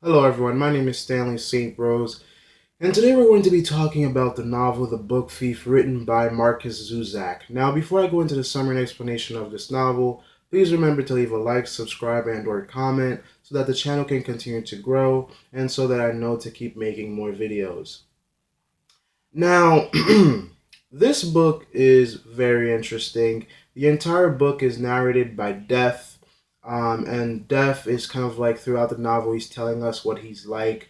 Hello, everyone. My name is Stanley St. Rose, and today we're going to be talking about the novel The Book Thief, written by Markus Zusak. Now, before I go into the summary and explanation of this novel, please remember to leave a like, subscribe, and/or comment so that the channel can continue to grow and so that I know to keep making more videos. Now, this book is very interesting. The entire book is narrated by Death, and Death is kind of like throughout the novel, he's telling us what he's like.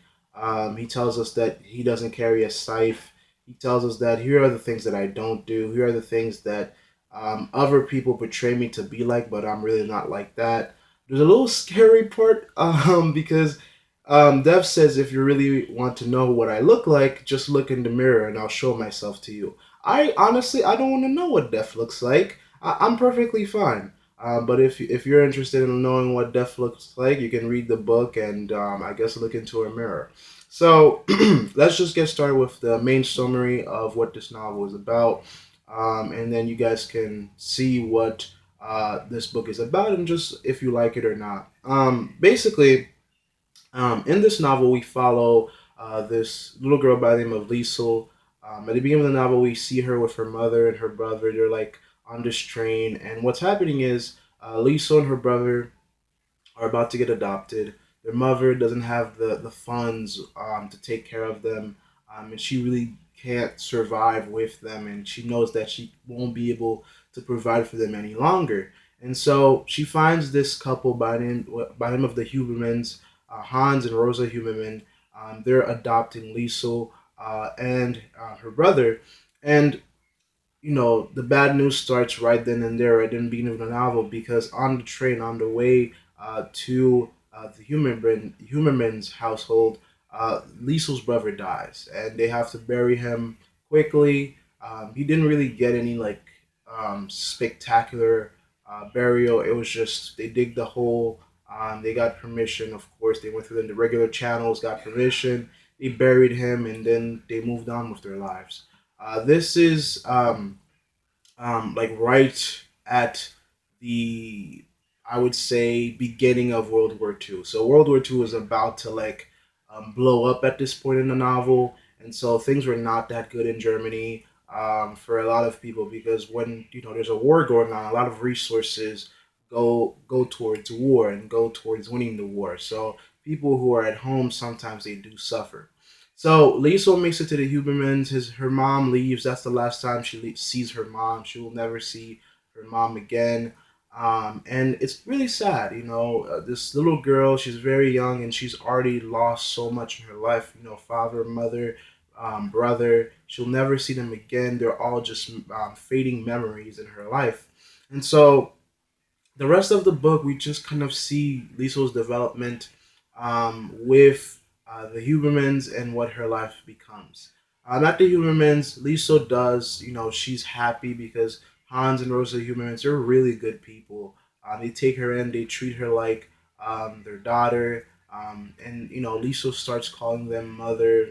He tells us that he doesn't carry a scythe. He tells us that here are the things that I don't do. Here are the things that other people portray me to be like, but I'm really not like that. There's a little scary part because Dev says, if you really want to know what I look like, just look in the mirror and I'll show myself to you. I honestly, I don't want to know what Death looks like. I'm perfectly fine. But if you're interested in knowing what Death looks like, you can read the book and I guess look into a mirror. So let's just get started with the main summary of what this novel is about, and then you guys can see what this book is about and just if you like it or not. Basically, in this novel, we follow this little girl by the name of Liesel. At the beginning of the novel, we see her with her mother and her brother. They're like on this train, and what's happening is Liesel and her brother are about to get adopted. Their mother doesn't have the funds to take care of them, and she really can't survive with them, and she knows that she won't be able to provide for them any longer. And so she finds this couple by name of the Hubermans, Hans and Rosa Hubermann. They're adopting Liesel and her brother, and the bad news starts right then and there, right in the beginning of the novel, because on the train, on the way to the Humerman's household, Liesel's brother dies, and they have to bury him quickly. He didn't really get any like spectacular burial. It was just they dig the hole. They got permission, of course. They went through the regular channels, got permission. They buried him, and then they moved on with their lives. This is like right at the, I would say, beginning of World War II. So World War II was about to like blow up at this point in the novel, and so things were not that good in Germany for a lot of people, because when there's a war going on, a lot of resources go towards war and go towards winning the war. So people who are at home, sometimes they do suffer. So Liesel makes it to the Hubermans. Her mom leaves. That's the last time she sees her mom. She will never see her mom again. And it's really sad. This little girl. She's very young and she's already lost so much in her life. Father, mother, brother. She'll never see them again. They're all just fading memories in her life. And so the rest of the book, we just kind of see Liesel's development with the Hubermans and what her life becomes. Not the Hubermans, Liesel does, she's happy because Hans and Rosa Hubermans are really good people. They take her in, they treat her like their daughter, and Liesel starts calling them mother,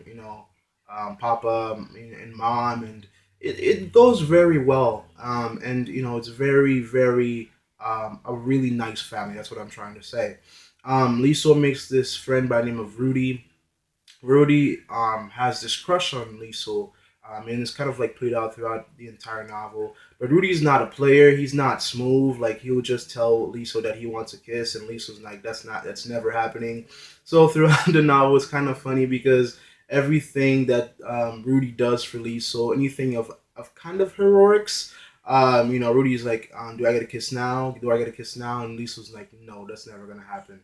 Papa and Mom, and it goes very well. And it's very, very a really nice family. That's what I'm trying to say. Liesel makes this friend by the name of Rudy. Rudy has this crush on Liesel, and it's kind of like played out throughout the entire novel. But Rudy's not a player. He's not smooth. Like he'll just tell Liesel that he wants a kiss, and Liesel's like, that's never happening. So throughout the novel, it's kind of funny because everything that Rudy does for Liesel, anything of kind of heroics. Rudy's like, do I get a kiss now? Do I get a kiss now? And Liesel's like, no, that's never gonna happen.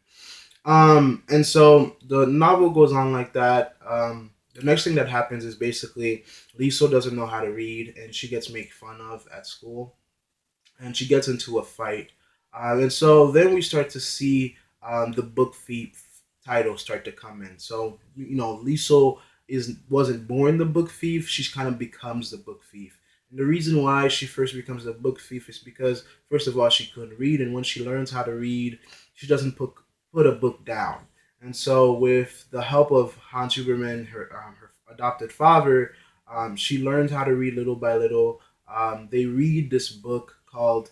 And so the novel goes on like that. The next thing that happens is basically Liesel doesn't know how to read, and she gets made fun of at school, and she gets into a fight. And so then we start to see the book thief title start to come in. So Liesel wasn't born the book thief; she kind of becomes the book thief. And the reason why she first becomes the book thief is because first of all she couldn't read, and when she learns how to read, she doesn't put a book down. And so with the help of Hans Huberman, her adopted father, she learns how to read little by little. They read this book called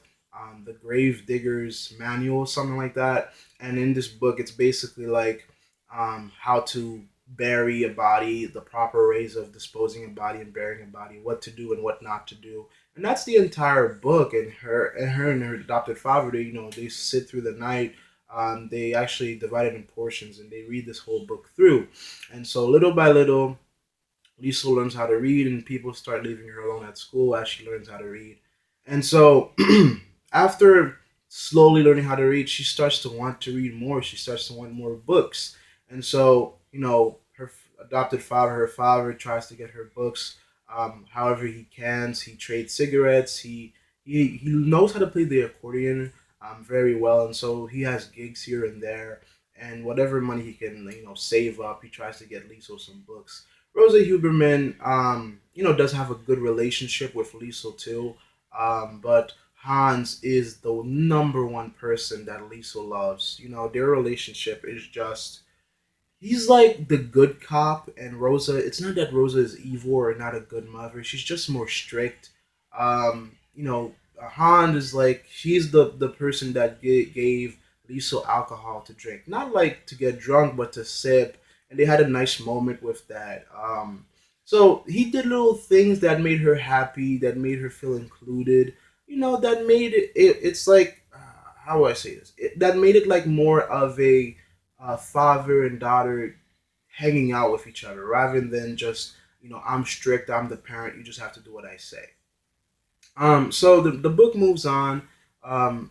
The Grave Digger's Manual, something like that. And in this book, it's basically like how to bury a body, the proper ways of disposing a body and burying a body, what to do and what not to do. And that's the entire book. And her adopted father, they sit through the night. They actually divide it in portions and they read this whole book through. And so little by little, Lisa learns how to read, and people start leaving her alone at school as she learns how to read. And so, after slowly learning how to read, she starts to want to read more. She starts to want more books. And so, her adopted father, her father, tries to get her books. However, he can. He trades cigarettes. He knows how to play the accordion very well, and so he has gigs here and there. And whatever money he can, save up, he tries to get Lisa some books. Rosa Huberman, does have a good relationship with Liesel too, but Hans is the number one person that Liesel loves. Their relationship is just he's like the good cop, and Rosa. It's not that Rosa is evil or not a good mother. She's just more strict. Han is like she's the person that gave Lisa alcohol to drink, not like to get drunk, but to sip. And they had a nice moment with that. So he did little things that made her happy, that made her feel included. That made it's like how do I say this? That made it like more of a father and daughter hanging out with each other rather than just I'm strict, I'm the parent, you just have to do what I say. So the book moves on, um,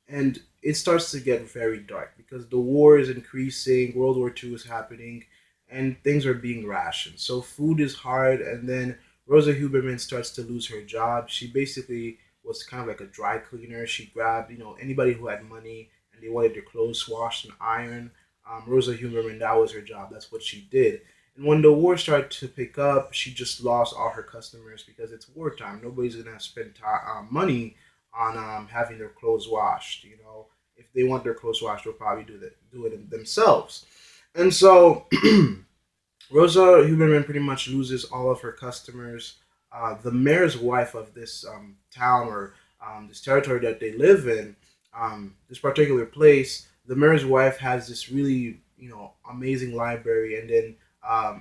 and it starts to get very dark because the war is increasing, World War II is happening, and things are being rationed. So food is hard, and then Rosa Huberman starts to lose her job. She basically was kind of like a dry cleaner. She grabbed anybody who had money and they wanted their clothes washed and ironed. Rosa Huberman, that was her job. That's what she did. And when the war started to pick up, she just lost all her customers because it's wartime. Nobody's gonna spend money on having their clothes washed. If they want their clothes washed, they'll probably do it themselves. And so Rosa Huberman pretty much loses all of her customers. The mayor's wife of this town or this territory that they live in, this particular place, the mayor's wife has this really amazing library, and then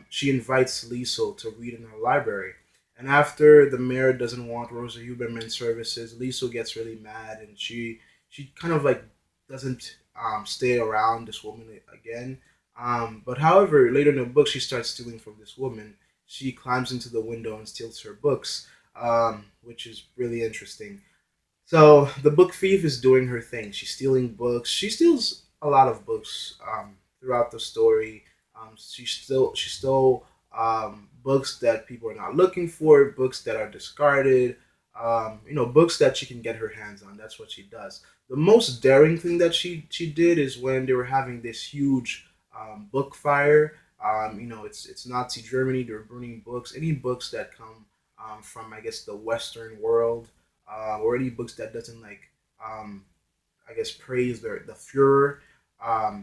she invites Liesel to read in her library. And after the mayor doesn't want Rosa Huberman's services, Liesel gets really mad, and she kind of like doesn't stay around this woman again. But however, later in the book, she starts stealing from this woman. She climbs into the window and steals her books, which is really interesting. So the book thief is doing her thing. She's stealing books. She steals a lot of books throughout the story. She stole books that people are not looking for, books that are discarded. Books that she can get her hands on. That's what she does. The most daring thing that she did is when they were having this huge book fire. It's Nazi Germany. They're burning books. Any books that come from I guess the Western world, or any books that doesn't like um, I guess praise the Führer.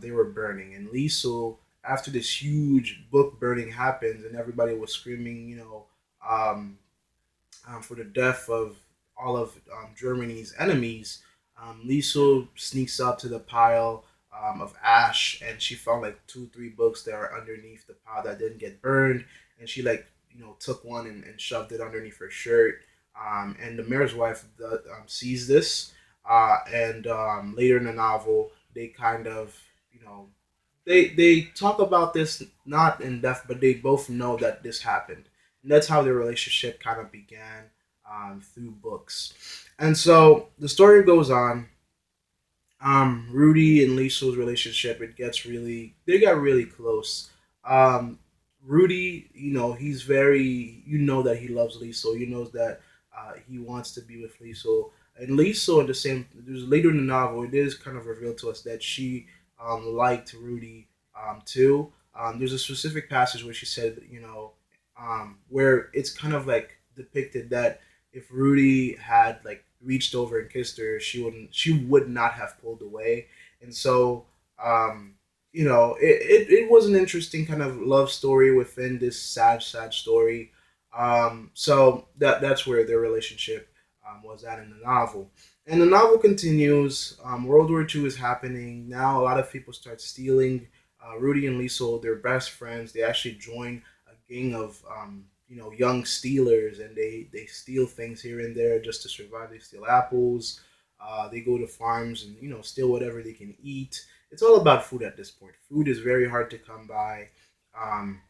They were burning, and Liesel, after this huge book burning happens, and everybody was screaming, um, for the death of all of Germany's enemies, Liesel sneaks up to the pile of ash, and she found like two, three books that are underneath the pile that didn't get burned, and she like took one and shoved it underneath her shirt. And the mayor's wife sees this, and later in the novel, they kind of you know they talk about this not in depth, but they both know that this happened, and that's how their relationship kind of began through books. And so the story goes on. Rudy and Liesl's relationship, they got really close. Um, Rudy, he's very, that he loves Liesl. He knows that he wants to be with Liesl. And Liesl, in the same, there's later in the novel, it is kind of revealed to us that she liked Rudy too. There's a specific passage where she said, where it's kind of like depicted that if Rudy had like reached over and kissed her, she would not have pulled away. And so, it was an interesting kind of love story within this sad, sad story. So that's where their relationship was at in the novel. And the novel continues. World War II is happening now. A lot of people start stealing Rudy and Liesel, they're best friends. They actually join a gang of young stealers, and they steal things here and there just to survive. They steal apples. They go to farms and steal whatever they can eat. It's all about food at this point. Food is very hard to come by. Um,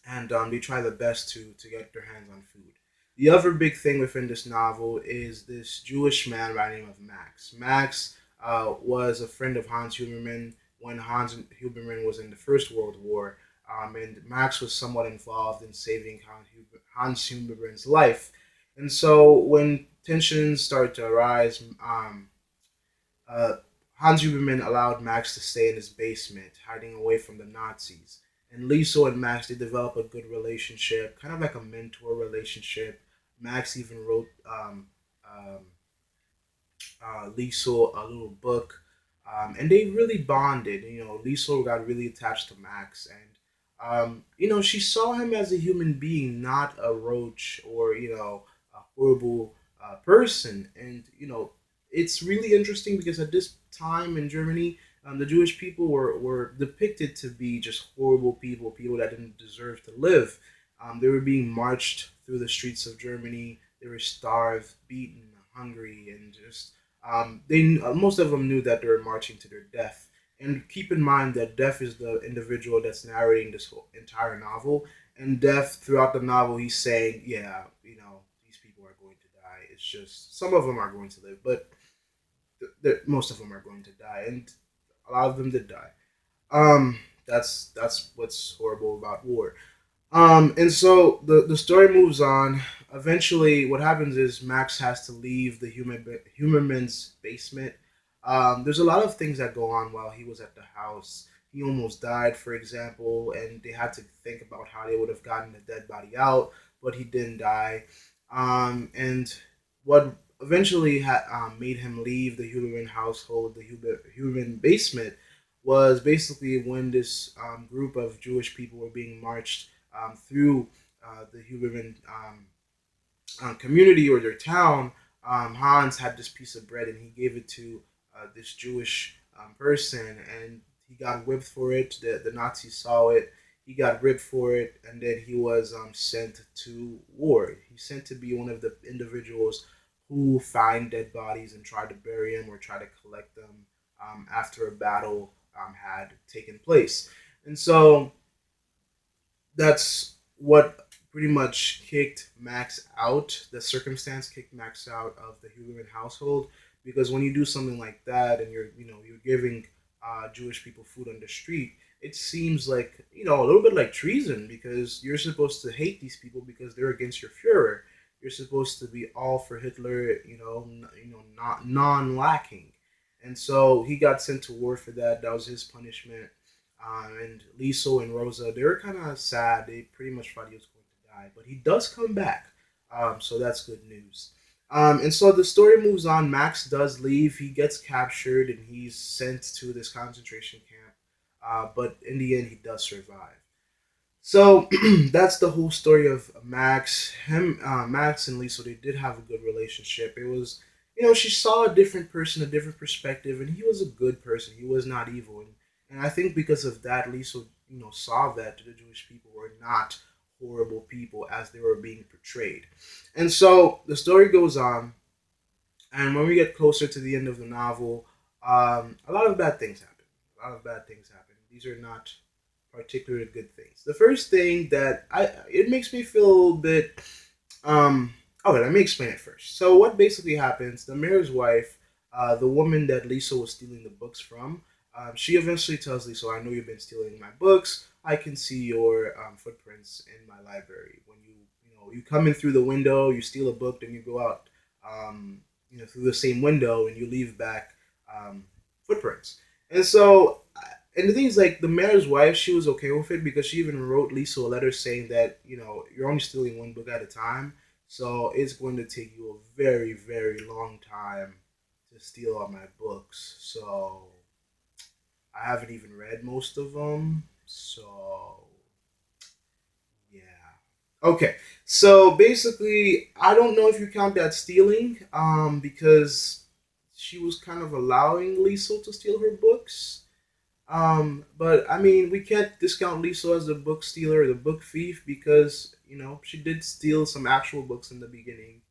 and they try their best to get their hands on food. The other big thing within this novel is this Jewish man by the name of Max. Max was a friend of Hans Huberman when Hans Huberman was in the First World War, and Max was somewhat involved in saving Hans Huberman's life. And so when tensions started to arise, uh, Hans Huberman allowed Max to stay in his basement, hiding away from the Nazis. And Liesel and Max, they develop a good relationship, kind of like a mentor relationship. Max even wrote um, Liesel a little book, and they really bonded. Liesel got really attached to Max, and she saw him as a human being, not a roach or a horrible person. And it's really interesting because at this time in Germany, the Jewish people were depicted to be just horrible people, people that didn't deserve to live. They were being marched through the streets of Germany. They were starved, beaten, hungry, and just they most of them knew that they were marching to their death. And keep in mind that Death is the individual that's narrating this whole entire novel. And Death, throughout the novel, he's saying, "Yeah, these people are going to die. It's just some of them are going to live, but most of them are going to die, and a lot of them did die." That's what's horrible about war. And so the story moves on. Eventually, what happens is Max has to leave the human's basement. There's a lot of things that go on while he was at the house. He almost died, for example, and they had to think about how they would have gotten the dead body out, but he didn't die. And what eventually made him leave the human household, the human basement, was basically when this group of Jewish people were being marched through the Huberman community or their town. Hans had this piece of bread and he gave it to this Jewish person, and he got whipped for it. The Nazis saw it. He got ripped for it, and then he was sent to war. He's sent to be one of the individuals who find dead bodies and try to bury them or try to collect them after a battle had taken place. And so that's what pretty much kicked Max out. The circumstance kicked Max out of the Huberman household because when you do something like that and you're giving Jewish people food on the street, it seems like a little bit like treason because you're supposed to hate these people because they're against your Führer. You're supposed to be all for Hitler, not non-lacking. And so he got sent to war for that. That was his punishment. And Liesel and Rosa, they were kind of sad. They pretty much thought he was going to die, but he does come back. So that's good news. And so the story moves on. Max does leave. He gets captured and he's sent to this concentration camp. But in the end, he does survive. So that's the whole story of Max. Max and Lisa, they did have a good relationship. It was, she saw a different person, a different perspective, and he was a good person. He was not evil, and I think because of that, Lisa, saw that the Jewish people were not horrible people as they were being portrayed. And so the story goes on, and when we get closer to the end of the novel, a lot of bad things happen. A lot of bad things happen. These are not particularly good things. The first thing that it makes me feel a little bit okay, let me explain it first. So what basically happens, the mayor's wife, the woman that Lisa was stealing the books from, she eventually tells Lisa, I know you've been stealing my books. I can see your footprints in my library. When you come in through the window, you steal a book, then you go out through the same window and you leave back um, footprints. And so and the thing is, like, the mayor's wife, she was okay with it because she even wrote Lisa a letter saying that you're only stealing one book at a time, so it's going to take you a very very long time to steal all my books. So I haven't even read most of them. So yeah. Okay. So basically, I don't know if you count that stealing, because she was kind of allowing Lisa to steal her books. But I mean, we can't discount Lisa as the book stealer or the book thief because she did steal some actual books in the beginning.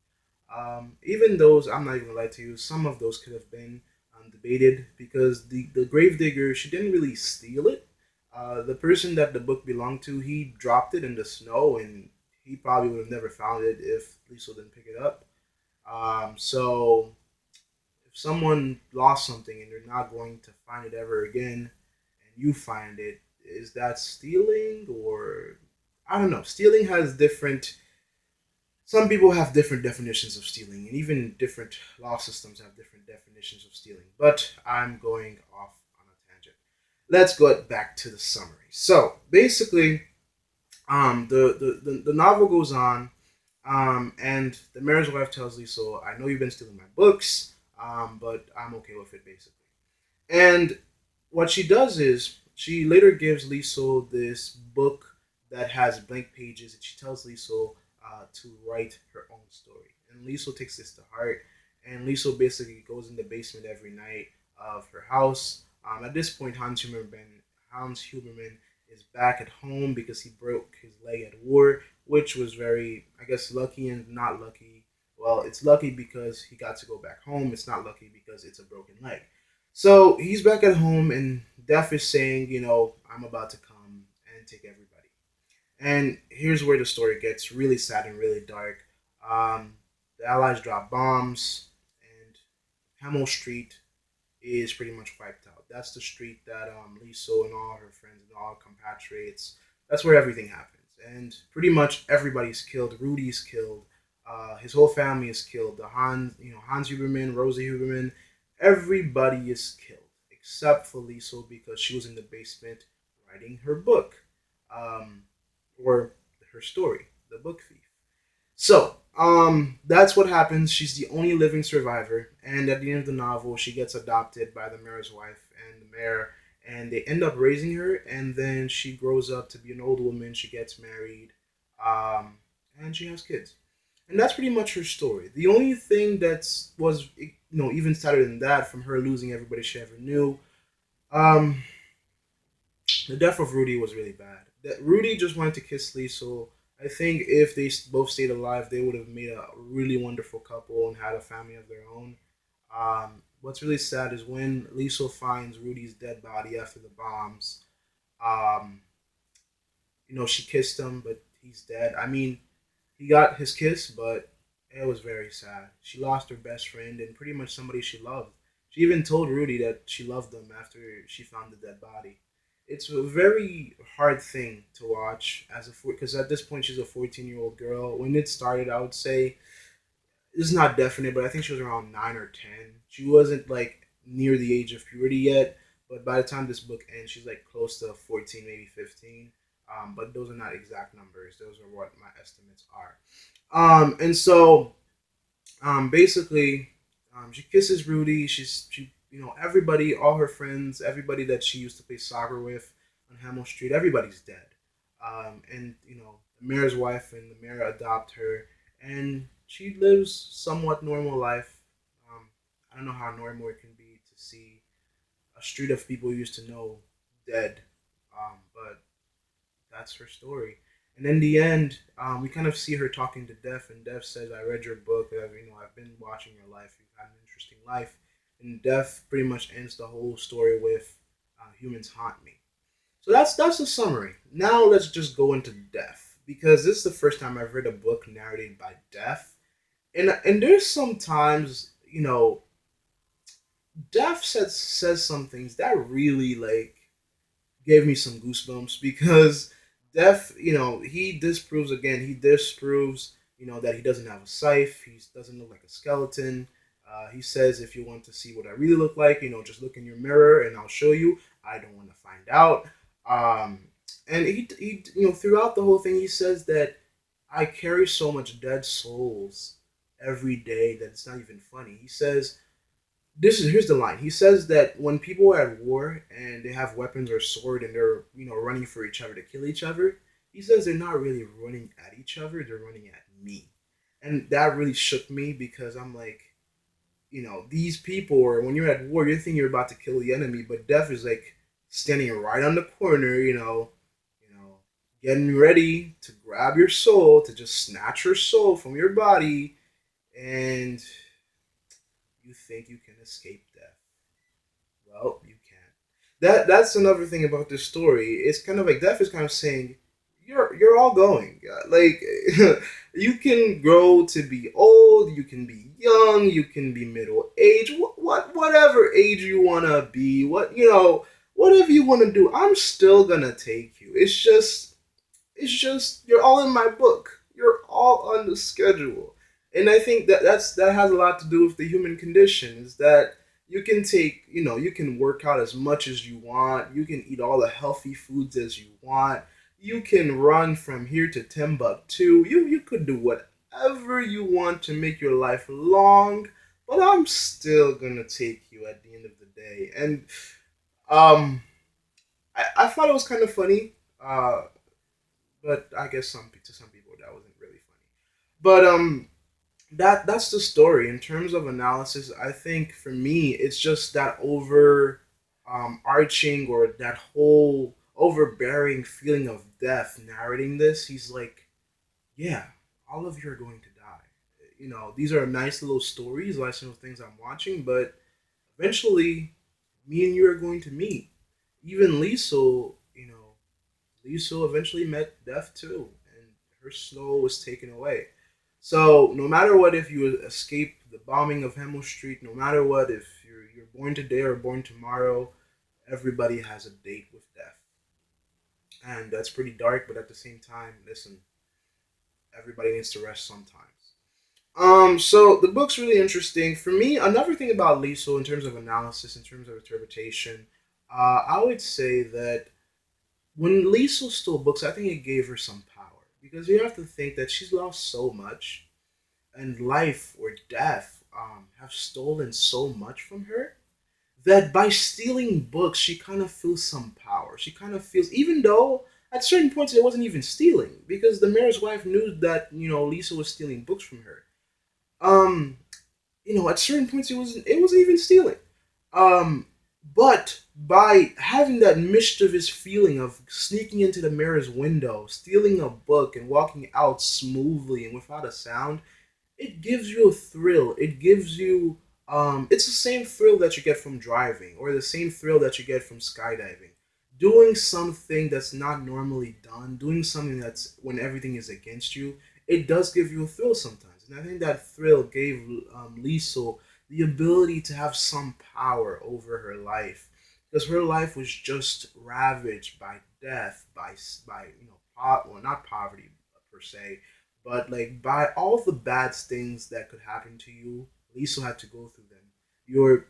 Even those, I'm not even gonna lie to you, some of those could have been debated because the gravedigger, she didn't really steal it. The person that the book belonged to, he dropped it in the snow, and he probably would have never found it if Lisa didn't pick it up. So if someone lost something and they're not going to find it ever again, and you find it, is that stealing? Or I don't know. Stealing has different, some people have different definitions of stealing, and even different law systems have different definitions of stealing. But I'm going off on a tangent. Let's go back to the summary. So basically, the novel goes on, and the mayor's wife tells Lisa, "I know you've been stealing my books, but I'm okay with it, basically." And what she does is she later gives Lisa this book that has blank pages, and she tells Lisa to write her own story. And Lisa takes this to heart, and Lisa basically goes in the basement every night of her house. At this point, Hans Huberman is back at home because he broke his leg at war, which was very, I guess, lucky and not lucky. Well, it's lucky because he got to go back home. It's not lucky because it's a broken leg. So he's back at home, and Death is saying, I'm about to come and take everybody. And here's where the story gets really sad and really dark. Um, the Allies drop bombs, and Hamel Street is pretty much wiped out. That's the street that Lisa and all her friends and all her compatriots, that's where everything happens. And pretty much everybody's killed. Rudy's killed. His whole family is killed. Hans Huberman, Rosa Huberman, everybody is killed except for Lisa because she was in the basement writing her book, um, or her story, The Book Thief. So, that's what happens. She's the only living survivor, and at the end of the novel, she gets adopted by the mayor's wife and the mayor, and they end up raising her, and then she grows up to be an old woman. She gets married, and she has kids, and that's pretty much her story. The only thing that's was even sadder than that, from her losing everybody she ever knew, um, the death of Rudy was really bad. That Rudy just wanted to kiss Lee, so I think if they both stayed alive, they would have made a really wonderful couple and had a family of their own. What's really sad is when Lisa finds Rudy's dead body after the bombs. Um, she kissed him, but he's dead. I mean, he got his kiss, but it was very sad. She lost her best friend and pretty much somebody she loved. She even told Rudy that she loved him after she found the dead body. It's a very hard thing to watch as a because at this point she's a 14-year-old girl. When it started, I would say it's not definite, but I think she was around 9 or 10. She wasn't like near the age of puberty yet, but by the time this book ends, she's like close to 14, maybe 15. But those are not exact numbers. Those are what my estimates are. And so basically, she kisses Rudy. Everybody, all her friends, everybody that she used to play soccer with on Hamel Street, everybody's dead. And the mayor's wife and the mayor adopt her, and she lives somewhat normal life. I don't know how normal it can be to see a street of people you used to know dead, but that's her story. And in the end, we kind of see her talking to Death, and Death says, "I read your book. I've been watching your life. You've had an interesting life." And Death pretty much ends the whole story with, "Humans haunt me." So that's the summary. Now let's just go into Death, because this is the first time I've read a book narrated by Death, and there's sometimes Death says some things that really like gave me some goosebumps because Death, he disproves, that he doesn't have a scythe. He doesn't look like a skeleton. He says, if you want to see what I really look like, just look in your mirror and I'll show you. I don't want to find out. Um, and throughout the whole thing, he says that I carry so much dead souls every day that it's not even funny. He says, here's the line. He says that when people are at war and they have weapons or sword and they're running for each other to kill each other, he says they're not really running at each other, they're running at me. And that really shook me because I'm like, these people, or when you're at war, you think you're about to kill the enemy, but Death is like, standing right on the corner, you know, getting ready to grab your soul, to just snatch your soul from your body, and you think you can escape death. Well, you can't. That's another thing about this story. It's kind of like death is kind of saying, you're all going. Like you can grow to be old, you can be young, you can be middle age, whatever age you wanna be, whatever you wanna do. I'm still gonna take you. It's just you're all in my book. You're all on the schedule, and I think that has a lot to do with the human condition. Is that you can work out as much as you want. You can eat all the healthy foods as you want. You can run from here to Timbuktu. You could do whatever you want to make your life long, but I'm still gonna take you at the end of the day. And um, I thought it was kind of funny. But I guess to some people that wasn't really funny. But that's the story in terms of analysis. I think for me, it's just that arching or that whole overbearing feeling of death narrating this. He's like, yeah, all of you are going to die. These are nice little stories, nice little things I'm watching, but eventually, me and you are going to meet. Even Liesel, Liesel eventually met death too, and her soul was taken away. So no matter what, if you escape the bombing of Hemel Street, no matter what, if you're born today or born tomorrow, everybody has a date with death, and that's pretty dark. But at the same time, listen, everybody needs to rest sometimes. So the book's really interesting. For me, another thing about Liesel in terms of analysis, in terms of interpretation, I would say that when Liesel stole books, I think it gave her some power because you have to think that she's lost so much, and life or death have stolen so much from her that by stealing books, she kind of feels some power. She kind of feels, even though at certain points it wasn't even stealing because the mayor's wife knew that Lisa was stealing books from her. Um, at certain points it wasn't even stealing. Um, but by having that mischievous feeling of sneaking into the mayor's window, stealing a book, and walking out smoothly and without a sound, it gives you a thrill. It gives you it's the same thrill that you get from driving or the same thrill that you get from skydiving. Doing something that's not normally done, doing something that's when everything is against you, it does give you a thrill sometimes. And I think that thrill gave Liesel the ability to have some power over her life because her life was just ravaged by death, by well, not poverty per se, but like by all the bad things that could happen to you, Lisa had to go through them. Your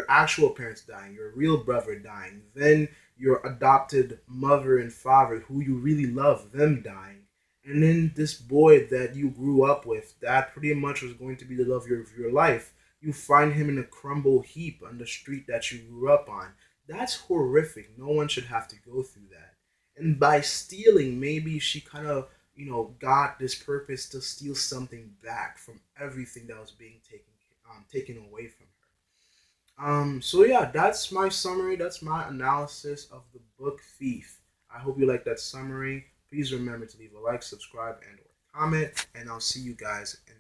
actual parents dying, your real brother dying, then your adopted mother and father who you really love them dying, and then this boy that you grew up with that pretty much was going to be the love of your life. You find him in a crumble heap on the street that you grew up on. That's horrific. No one should have to go through that. And by stealing, maybe she kind of got this purpose to steal something back from everything that was being taken away from her. So yeah, that's my summary. That's my analysis of the book Thief. I hope you like that summary. Please remember to leave a like, subscribe, and or comment, and I'll see you guys in